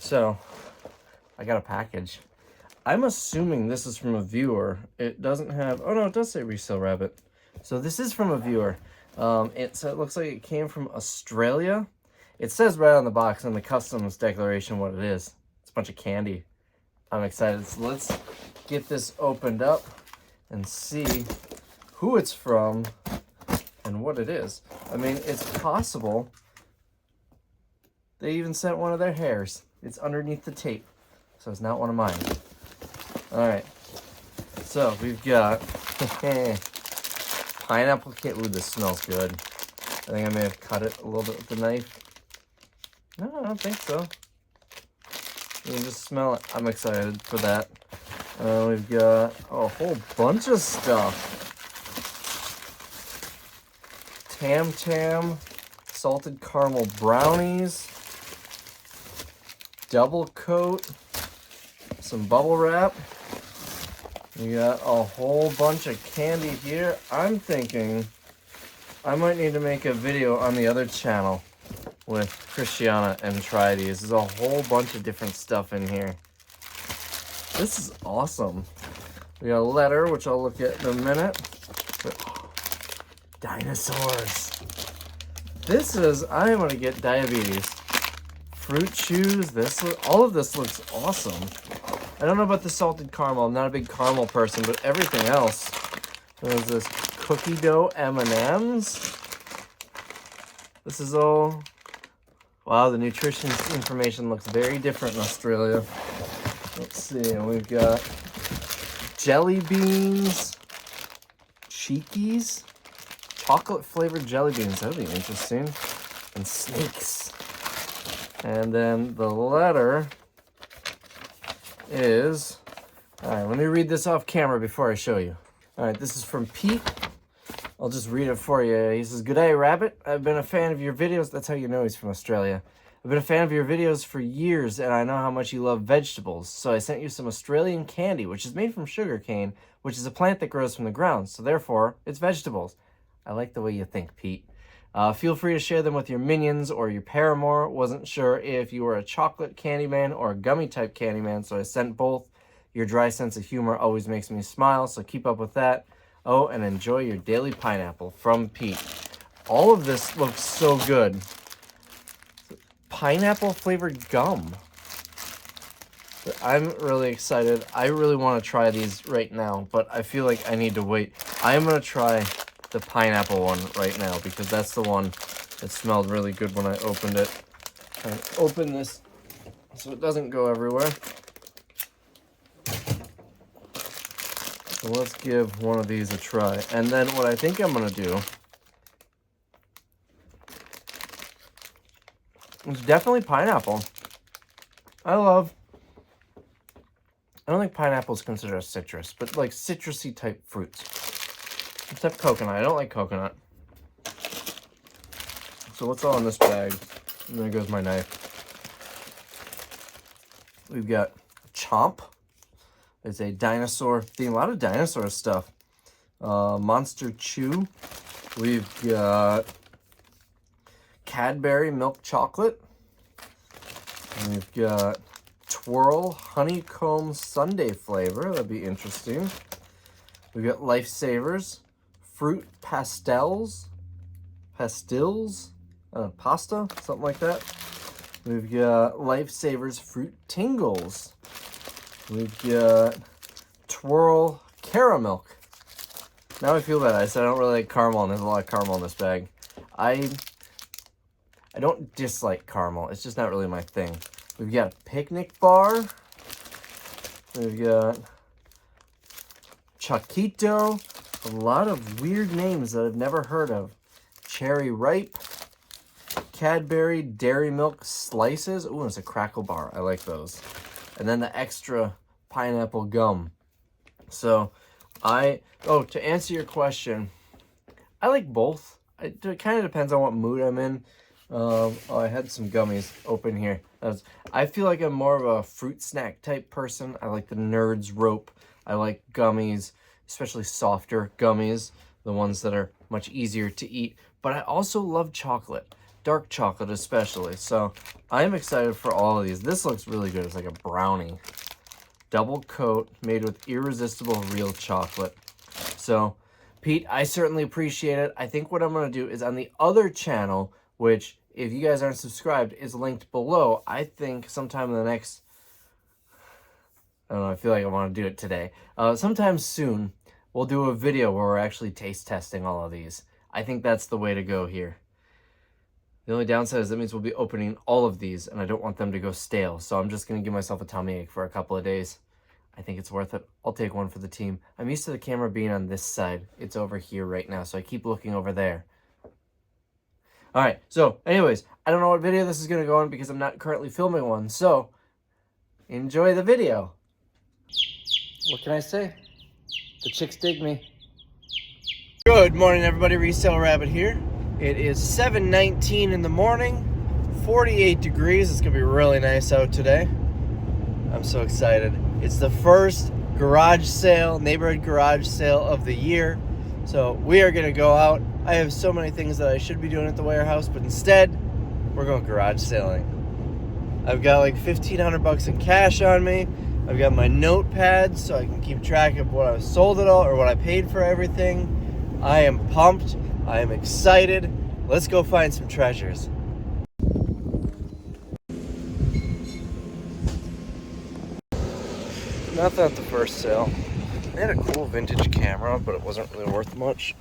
So, I got a package. I'm assuming this is from a viewer. It doesn't have... Oh, no, it does say Resale Rabbit. So, this is from a viewer. So it looks like it came from Australia. It says right on the box in the customs declaration what it is. It's a bunch of candy. I'm excited. So, let's get this opened up and see who it's from and what it is. I mean, it's possible they even sent one of their hairs. It's underneath the tape, so it's not one of mine. All right, so we've got pineapple kit. Ooh, this smells good. I think I may have cut it a little bit with the knife. No, I don't think so. You can just smell it. I'm excited for that. We've got a whole bunch of stuff. Tam Tam, salted caramel brownies, double coat, some bubble wrap. We got a whole bunch of candy here. I'm thinking I might need to make a video on the other channel with Christiana and try these. There's a whole bunch of different stuff in here. This is awesome. We got a letter, which I'll look at in a minute. Dinosaurs. This is, I am going to get diabetes. Fruit chews. All of this looks awesome. I don't know about the salted caramel. I'm not a big caramel person, but everything else. There's this cookie dough M&Ms. This is all... Wow, the nutrition information looks very different in Australia. Let's see, we've got jelly beans, Cheekies, chocolate flavored jelly beans. That'll be interesting. And snakes. And then the letter is... Alright, let me read this off camera before I show you. Alright, this is from Pete. I'll just read it for you. He says, "G'day, Rabbit. I've been a fan of your videos." That's how you know he's from Australia. "I've been a fan of your videos for years, and I know how much you love vegetables. So I sent you some Australian candy, which is made from sugarcane, which is a plant that grows from the ground. So therefore, it's vegetables." I like the way you think, Pete. "Feel free to share them with your minions or your paramour. Wasn't sure if you were a chocolate candy man or a gummy type candy man, so I sent both. Your dry sense of humor always makes me smile, so keep up with that. Oh, and enjoy your daily pineapple." From Pete. All of this looks so good. Pineapple flavored gum. I'm really excited. I really want to try these right now, but I feel like I need to wait. I am going to try the pineapple one right now because that's the one that smelled really good when I opened it. And open this so it doesn't go everywhere. So let's give one of these a try. And then what I think I'm going to do is definitely pineapple. I don't think pineapple is considered a citrus, but like citrusy type fruits. Except coconut. I don't like coconut. So what's all in this bag? And there goes my knife. We've got Chomp. There's a dinosaur theme. A lot of dinosaur stuff. Monster Chew. We've got Cadbury Milk Chocolate. And we've got Twirl Honeycomb Sundae flavor. That'd be interesting. We've got Lifesavers. Fruit Pastilles. Pasta? Something like that. We've got Lifesavers Fruit Tingles. We've got Twirl Caramilk. Now I feel bad. I said I don't really like caramel, and there's a lot of caramel in this bag. I don't dislike caramel. It's just not really my thing. We've got a picnic bar. We've got Choquito. A lot of weird names that I've never heard of. Cherry Ripe. Cadbury Dairy Milk Slices. Ooh, it's a crackle bar. I like those. And then the extra pineapple gum. So, to answer your question, I like both. It kind of depends on what mood I'm in. I had some gummies open here. I feel like I'm more of a fruit snack type person. I like the Nerds Rope. I like gummies, especially softer gummies, the ones that are much easier to eat. But I also love chocolate. dark chocolate especially. So I'm excited for all of these. This looks really good. It's like a brownie. Double coat made with irresistible real chocolate. So Pete, I certainly appreciate it. I think what I'm going to do is on the other channel, which if you guys aren't subscribed is linked below, I think sometime in the next, I don't know, I feel like I want to do it today. Sometime soon, we'll do a video where we're actually taste testing all of these. I think that's the way to go here. The only downside is that means we'll be opening all of these, and I don't want them to go stale. So I'm just going to give myself a tummy ache for a couple of days. I think it's worth it. I'll take one for the team. I'm used to the camera being on this side. It's over here right now, so I keep looking over there. All right, so anyways, I don't know what video this is going to go on because I'm not currently filming one. So enjoy the video. What can I say? The chicks dig me. Good morning, everybody. Resale Rabbit here. It is 7:19 in the morning, 48 degrees. It's going to be really nice out today. I'm so excited. It's the first garage sale, neighborhood garage sale of the year. So we are going to go out. I have so many things that I should be doing at the warehouse, but instead, we're going garage sailing. I've got like $1,500 in cash on me. I've got my notepad so I can keep track of what I sold it all or what I paid for everything. I am pumped. I am excited. Let's go find some treasures. Nothing at the first sale. They had a cool vintage camera, but it wasn't really worth much.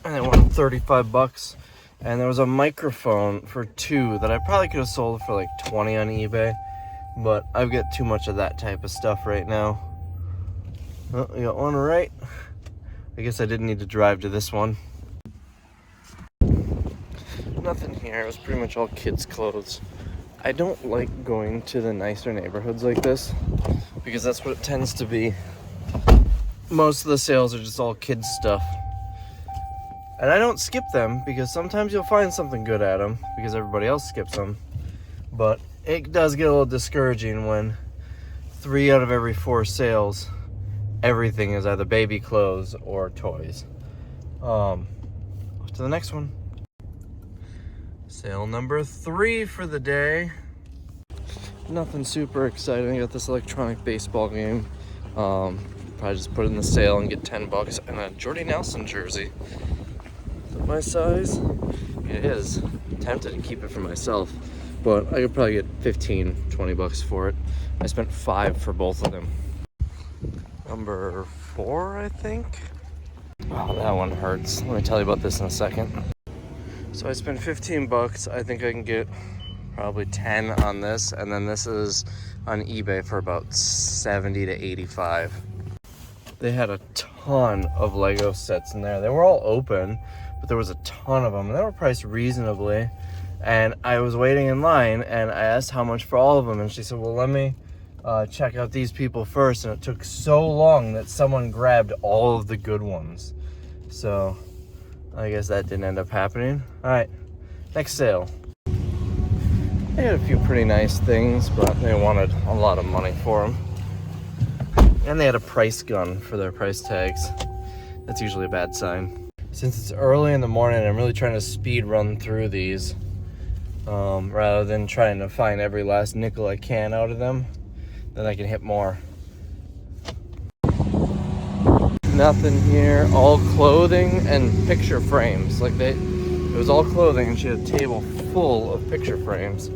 And they wanted $35. And there was a microphone for $2 that I probably could have sold for like $20 on eBay. But I've got too much of that type of stuff right now. Oh, we got one right. I guess I didn't need to drive to this one. Nothing here. It was pretty much all kids' clothes. I don't like going to the nicer neighborhoods like this because that's what it tends to be. Most of the sales are just all kids' stuff. And I don't skip them because sometimes you'll find something good at them because everybody else skips them. But it does get a little discouraging when 3 out of every 4 sales, everything is either baby clothes or toys. On to the next one. Sale number 3 for the day. Nothing super exciting. I got this electronic baseball game. Probably just put it in the sale and get $10 and a Jordy Nelson jersey. Is that my size? It is. I'm tempted to keep it for myself, but I could probably get $15-20 for it. I spent $5 for both of them. Number 4, I think. Oh, that one hurts. Let me tell you about this in a second. So I spent $15. I think I can get probably 10 on this, and then this is on eBay for about 70 to 85. They had a ton of Lego sets in there. They were all open, but there was a ton of them. They were priced reasonably, and I was waiting in line, and I asked how much for all of them, and she said, well, let me check out these people first, and it took so long that someone grabbed all of the good ones. So I guess that didn't end up happening. All right, next sale. They had a few pretty nice things, but they wanted a lot of money for them. And they had a price gun for their price tags. That's usually a bad sign. Since it's early in the morning, I'm really trying to speed run through these rather than trying to find every last nickel I can out of them. Then I can hit more. Nothing here. All clothing and picture frames. Like it was all clothing, and she had a table full of picture frames.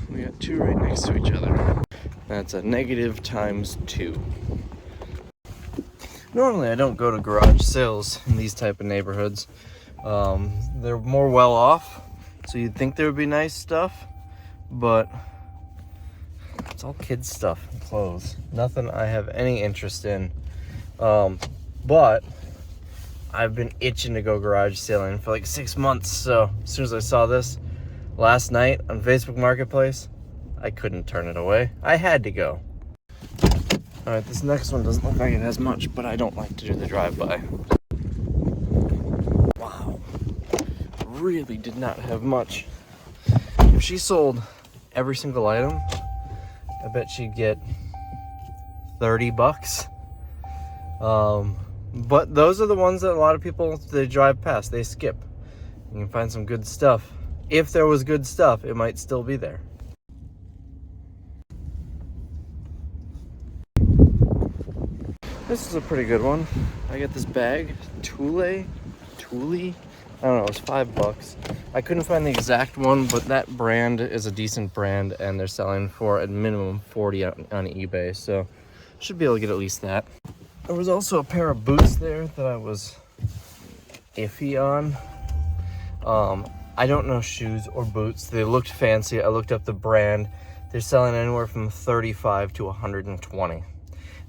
We got 2 right next to each other. That's a negative ×2. Normally I don't go to garage sales in these type of neighborhoods. They're more well off, so you'd think there would be nice stuff, but it's all kids stuff and clothes. Nothing I have any interest in. But I've been itching to go garage sailing for like 6 months, so as soon as I saw this last night on Facebook Marketplace, I couldn't turn it away. I had to go. All right, this next one doesn't look like it has much, but I don't like to do the drive-by. Wow, really did not have much. If she sold every single item, I bet she'd get $30. But those are the ones that a lot of people, they drive past, they skip. You can find some good stuff. if there was good stuff, it might still be there. This is a pretty good one. I got this bag, Thule, I don't know, it was $5. I couldn't find the exact one, but that brand is a decent brand, and they're selling for at minimum 40 on eBay, so should be able to get at least that. There was also a pair of boots there that I was iffy on. I don't know shoes or boots. They looked fancy. I looked up the brand. They're selling anywhere from 35 to 120.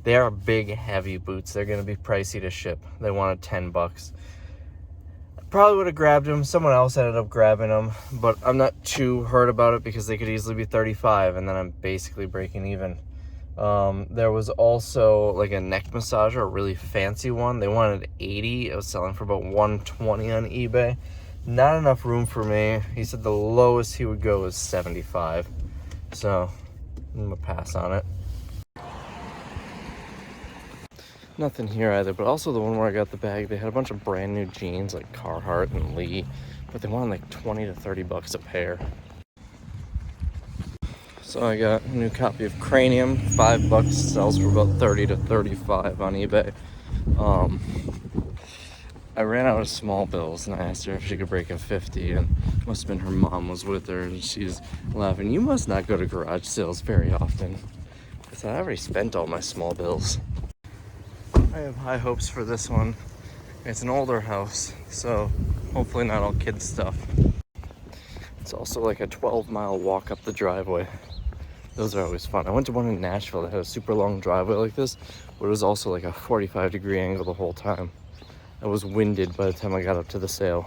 They are big, heavy boots. They're going to be pricey to ship. They wanted $10. I probably would have grabbed them. Someone else ended up grabbing them, but I'm not too hurt about it because they could easily be 35, and then I'm basically breaking even. There was also like a neck massager, a really fancy one. They wanted 80. It was selling for about 120 on eBay. Not enough room for me. He said the lowest he would go was 75. So I'm gonna pass on it. Nothing here either, but also the one where I got the bag, they had a bunch of brand new jeans like Carhartt and Lee, but they wanted like 20 to 30 bucks a pair. So I got a new copy of Cranium, $5, sells for about 30 to 35 on eBay. I ran out of small bills and I asked her if she could break a 50, and must have been her mom was with her, and she's laughing. You must not go to garage sales very often. I said, I already spent all my small bills. I have high hopes for this one. It's an older house, so hopefully not all kids stuff. It's also like a 12-mile walk up the driveway. Those are always fun. I went to one in Nashville that had a super long driveway like this, but it was also like a 45-degree angle the whole time. I was winded by the time I got up to the sale.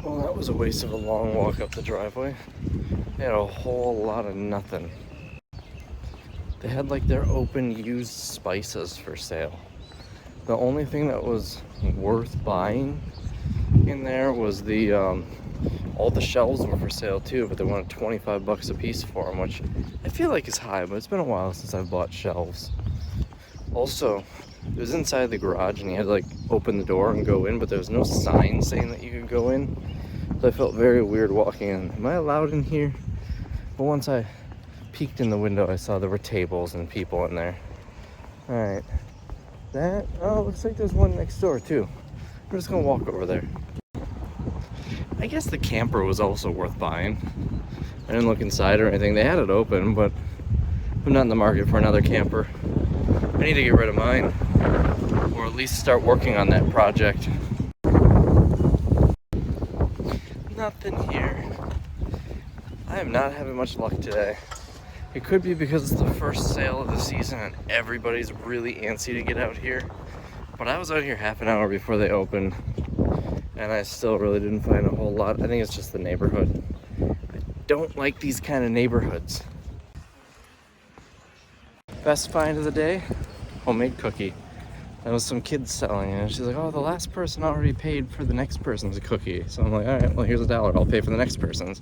Well, that was a waste of a long walk up the driveway. They had a whole lot of nothing. They had like their open used spices for sale. The only thing that was worth buying in there was the all the shelves were for sale too, but they wanted 25 bucks a piece for them, which I feel like is high, but it's been a while since I've bought shelves. Also, it was inside the garage and you had to like open the door and go in, but there was no sign saying that you could go in. So I felt very weird walking in. Am I allowed in here? But once I peeked in the window, I saw there were tables and people in there. All right. Oh, looks like there's one next door too. I'm just gonna walk over there. I guess the camper was also worth buying. I didn't look inside or anything. They had it open, but I'm not in the market for another camper. I need to get rid of mine, or at least start working on that project. Nothing here. I am not having much luck today. It could be because it's the first sale of the season and everybody's really antsy to get out here. But I was out here half an hour before they opened, and I still really didn't find a whole lot. I think it's just the neighborhood. I don't like these kind of neighborhoods. Best find of the day, homemade cookie. There was some kids selling it, and she's like, oh, the last person already paid for the next person's cookie. So I'm like, all right, well, here's $1. I'll pay for the next person's.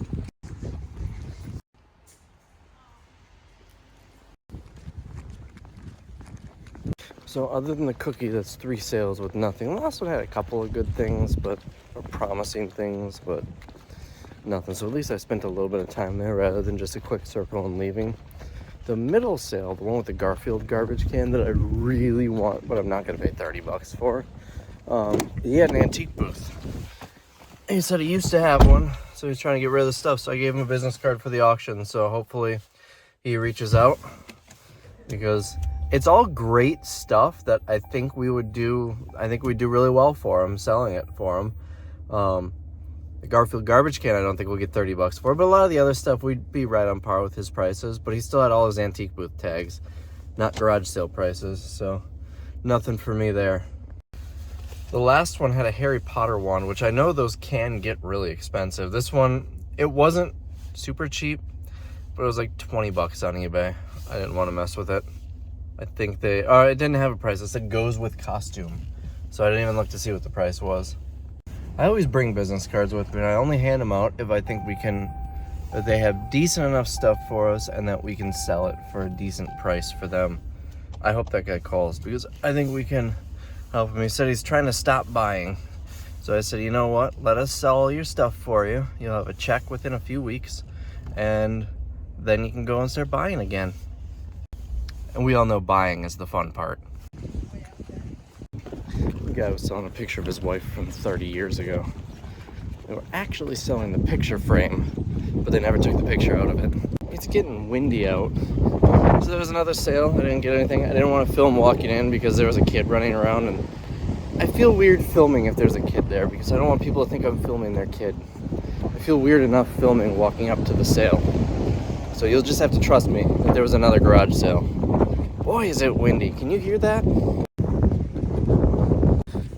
So other than the cookie, that's 3 sales with nothing. The last one had a couple of good things, or promising things, but nothing. So at least I spent a little bit of time there rather than just a quick circle and leaving. The middle sale, the one with the Garfield garbage can that I really want, but I'm not gonna pay 30 bucks for. He had an antique booth. He said he used to have one, so he's trying to get rid of the stuff. So I gave him a business card for the auction. So hopefully he reaches out, because it's all great stuff that I think we'd do really well for him, selling it for him. The Garfield garbage can, I don't think we'll get 30 bucks for, but a lot of the other stuff we'd be right on par with his prices. But he still had all his antique booth tags, not garage sale prices, so nothing for me there. The last one had a Harry Potter one, which I know those can get really expensive. This one, it wasn't super cheap, but it was like 20 bucks on eBay. I didn't want to mess with it. I think it didn't have a price. It said goes with costume, so I didn't even look to see what the price was. I always bring business cards with me, and I only hand them out if I think that they have decent enough stuff for us and that we can sell it for a decent price for them. I hope that guy calls because I think we can help him. He said he's trying to stop buying. So I said, you know what? Let us sell all your stuff for you. You'll have a check within a few weeks, and then you can go and start buying again. And we all know buying is the fun part. The guy was selling a picture of his wife from 30 years ago. They were actually selling the picture frame, but they never took the picture out of it. It's getting windy out. So there was another sale. I didn't get anything. I didn't want to film walking in because there was a kid running around, and I feel weird filming if there's a kid there because I don't want people to think I'm filming their kid. I feel weird enough filming walking up to the sale. So you'll just have to trust me that there was another garage sale. Boy, is it windy. Can you hear that?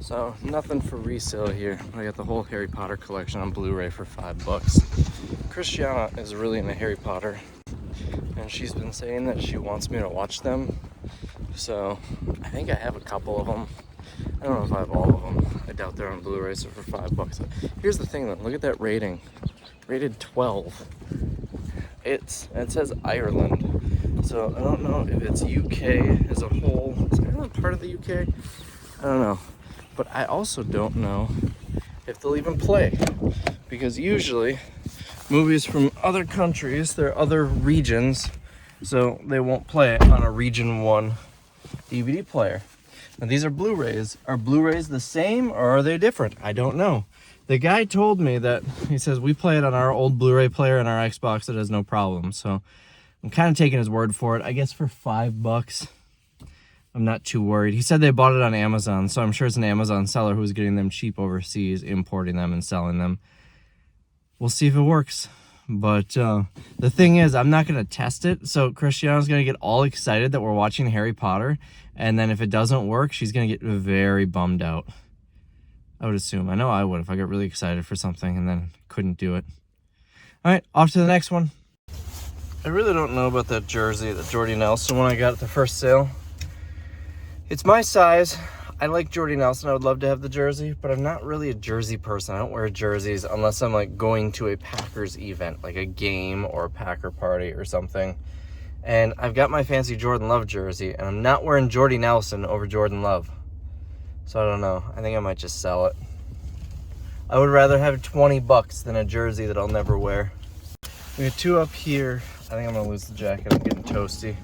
So nothing for resale here. I got the whole Harry Potter collection on Blu-ray for $5. Christiana is really into Harry Potter, and she's been saying that she wants me to watch them. So I think I have a couple of them. I don't know if I have all of them. I doubt they're on Blu-ray, so for $5. Here's the thing though, look at that rating. Rated 12. It says Ireland. So I don't know if it's UK as a whole. Is Ireland part of the UK? I don't know. But I also don't know if they'll even play. Because usually movies from other countries, they're other regions, so they won't play it on a Region 1 DVD player. Now these are Blu-rays. Are Blu-rays the same or are they different? I don't know. The guy told me that, he says, we play it on our old Blu-ray player and our Xbox, it has no problem. So I'm kind of taking his word for it. I guess for $5, I'm not too worried. He said they bought it on Amazon, so I'm sure it's an Amazon seller who's getting them cheap overseas, importing them and selling them. We'll see if it works. But the thing is, I'm not going to test it. So Christiana's going to get all excited that we're watching Harry Potter. And then if it doesn't work, she's going to get very bummed out. I would assume. I know I would if I got really excited for something and then couldn't do it. All right, off to the next one. I really don't know about that jersey, the Jordy Nelson one I got at the first sale. It's my size. I like Jordy Nelson. I would love to have the jersey, but I'm not really a jersey person. I don't wear jerseys unless I'm like going to a Packers event, like a game or a Packer party or something. And I've got my fancy Jordan Love jersey, and I'm not wearing Jordy Nelson over Jordan Love. So I don't know. I think I might just sell it. I would rather have $20 than a jersey that I'll never wear. We have two up here. I think I'm gonna lose the jacket. I'm getting toasty.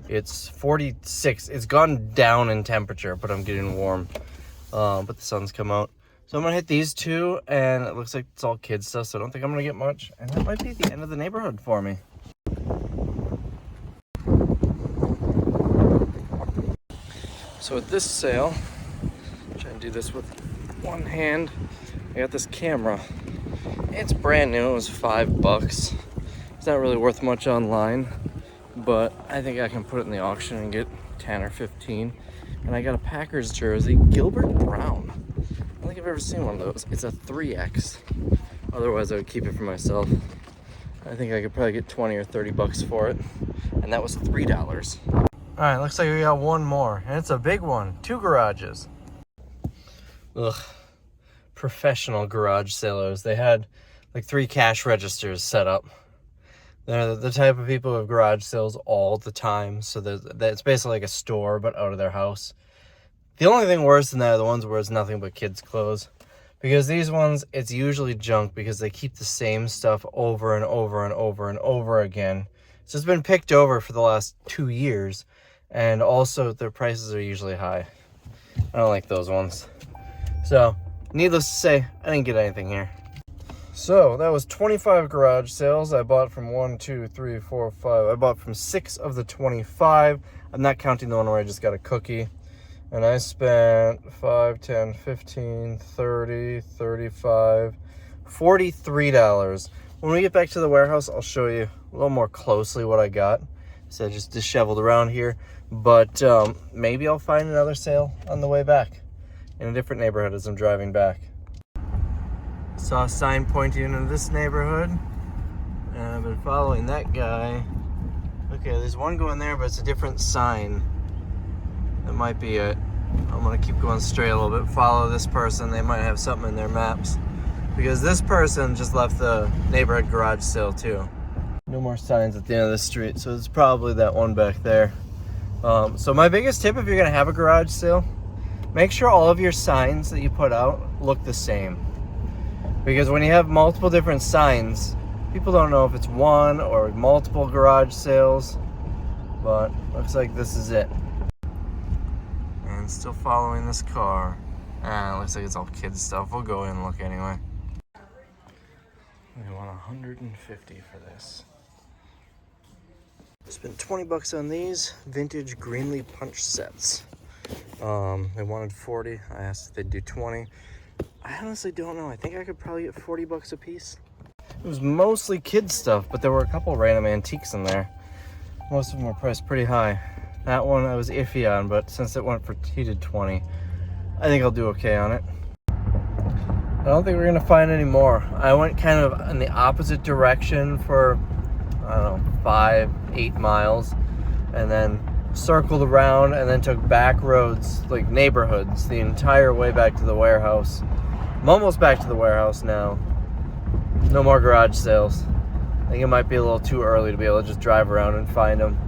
It's 46. It's gone down in temperature, but I'm getting warm. But the sun's come out. So I'm gonna hit these two, and it looks like it's all kids stuff, so I don't think I'm gonna get much. And that might be the end of the neighborhood for me. So at this sale, I'm trying to do this with one hand. I got this camera. It's brand new. It was $5. It's not really worth much online, but I think I can put it in the auction and get 10 or 15. And I got a Packers jersey, Gilbert Brown. I don't think I've ever seen one of those. It's a 3X. Otherwise, I would keep it for myself. I think I could probably get 20 or 30 bucks for it. And that was $3. All right, looks like we got one more. And it's a big one. 2 garages. Ugh. Professional garage sellers. They had like 3 cash registers set up. They're the type of people who have garage sales all the time. So it's basically like a store, but out of their house. The only thing worse than that are the ones where it's nothing but kids' clothes. Because these ones, it's usually junk because they keep the same stuff over and over and over and over again. So it's been picked over for the last 2 years. And also their prices are usually high. I don't like those ones. So, needless to say, I didn't get anything here. So, that was 25 garage sales. I bought from 1, 2, 3, 4, 5. I bought from 6 of the 25. I'm not counting the one where I just got a cookie. And I spent 5, 10, 15, 30, 35, $43. When we get back to the warehouse, I'll show you a little more closely what I got. So just disheveled around here. But maybe I'll find another sale on the way back in a different neighborhood as I'm driving back. Saw a sign pointing into this neighborhood, and I've been following that guy. Okay, there's one going there, but it's a different sign. That might be it. I'm gonna keep going straight a little bit, follow this person. They might have something in their maps, because this person just left the neighborhood garage sale too. No more signs at the end of the street, so it's probably that one back there. So my biggest tip, if you're gonna have a garage sale, make sure all of your signs that you put out look the same. Because when you have multiple different signs, people don't know if it's one or multiple garage sales, but looks like this is it. And still following this car. Looks like it's all kids stuff. We'll go in and look anyway. We want 150 for this. Spent 20 bucks on these vintage Greenlee punch sets. They wanted 40. I asked if they'd do 20. I honestly don't know. I think I could probably get 40 bucks a piece. It was mostly kids stuff, but there were a couple random antiques in there. Most of them were priced pretty high. That one I was iffy on, but since it went for heated 20, I think I'll do okay on it. I don't think we're gonna find any more. I went kind of in the opposite direction for, I don't know, 5-8 miles, and then circled around and then took back roads, like neighborhoods, the entire way back to the warehouse. I'm almost back to the warehouse now. No more garage sales. I think it might be a little too early to be able to just drive around and find them.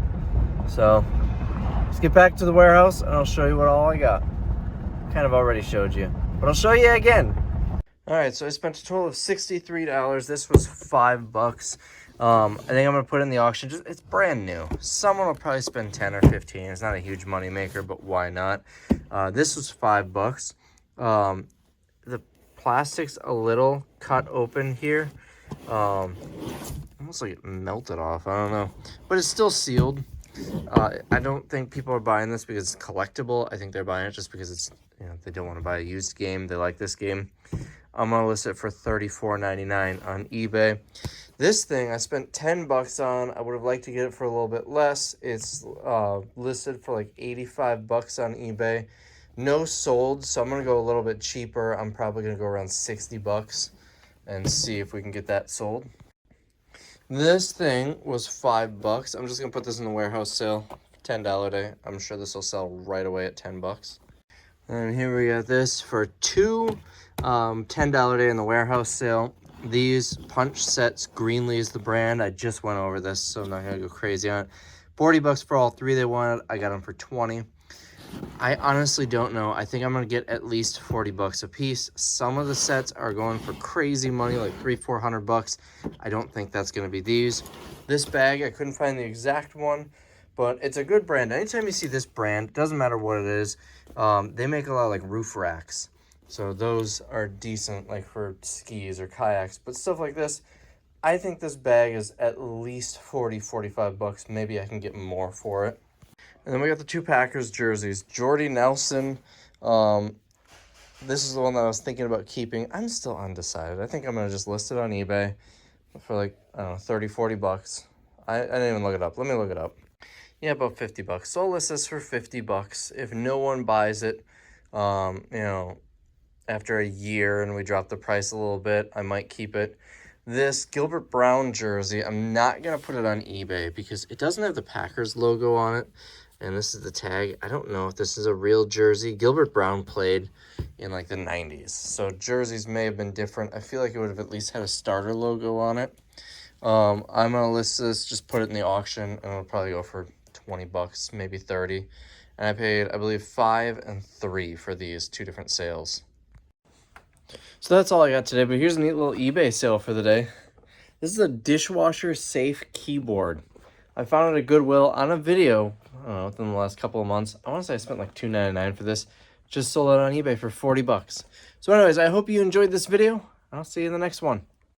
So let's get back to the warehouse and I'll show you what all I got. Kind of already showed you, but I'll show you again. All right, so I spent a total of $63. This was $5. I think I'm gonna put it in the auction. It's brand new. Someone will probably spend 10 or 15. It's not a huge money maker, but why not? This was $5. The plastic's a little cut open here. Almost like it melted off. I don't know, but it's still sealed. I don't think people are buying this because it's collectible. I think they're buying it just because it's, you know, they don't want to buy a used game. They like this game. I'm gonna list it for $34.99 on eBay. This thing I spent 10 bucks on. I would have liked to get it for a little bit less. It's listed for like 85 bucks on eBay. No sold, so I'm gonna go a little bit cheaper. I'm probably gonna go around 60 bucks and see if we can get that sold. This thing was 5 bucks. I'm just gonna put this in the warehouse sale, $10 day. I'm sure this will sell right away at 10 bucks. And here we got this for $2, $10 day in the warehouse sale. These punch sets, Greenlee is the brand. I just went over this, so I'm not gonna go crazy on it. 40 bucks for all three they wanted. I got them for 20. I honestly don't know. I think I'm gonna get at least 40 bucks a piece. Some of the sets are going for crazy money, like $300-400 bucks. I don't think that's gonna be these. This bag, I couldn't find the exact one, but it's a good brand. Anytime you see this brand, doesn't matter what it is, they make a lot of like roof racks. So those are decent, like for skis or kayaks, but stuff like this, I think this bag is at least 40-45 bucks. Maybe I can get more for it. And then we got the two Packers jerseys. Jordy Nelson. This is the one that I was thinking about keeping. I'm still undecided. I think I'm going to just list it on eBay for like, I don't know, 30-40 bucks. I didn't even look it up. Let me look it up. Yeah, about 50 bucks. So I'll list this for 50 bucks. If no one buys it, you know, after a year and we drop the price a little bit, I might keep it. This Gilbert Brown jersey, I'm not going to put it on eBay because it doesn't have the Packers logo on it. And this is the tag. I don't know if this is a real jersey. Gilbert Brown played in like the 90s. So jerseys may have been different. I feel like it would have at least had a starter logo on it. I'm going to list this, just put it in the auction, and it'll probably go for 20 bucks, maybe 30. And I paid, I believe, 5 and 3 for these two different sales. So that's all I got today, but here's a neat little eBay sale for the day. This is a dishwasher safe keyboard. I found it at Goodwill on a video, I don't know, within the last couple of months. I want to say I spent like $2.99 for this. Just sold it on eBay for 40 bucks. So anyways, I hope you enjoyed this video. I'll see you in the next one.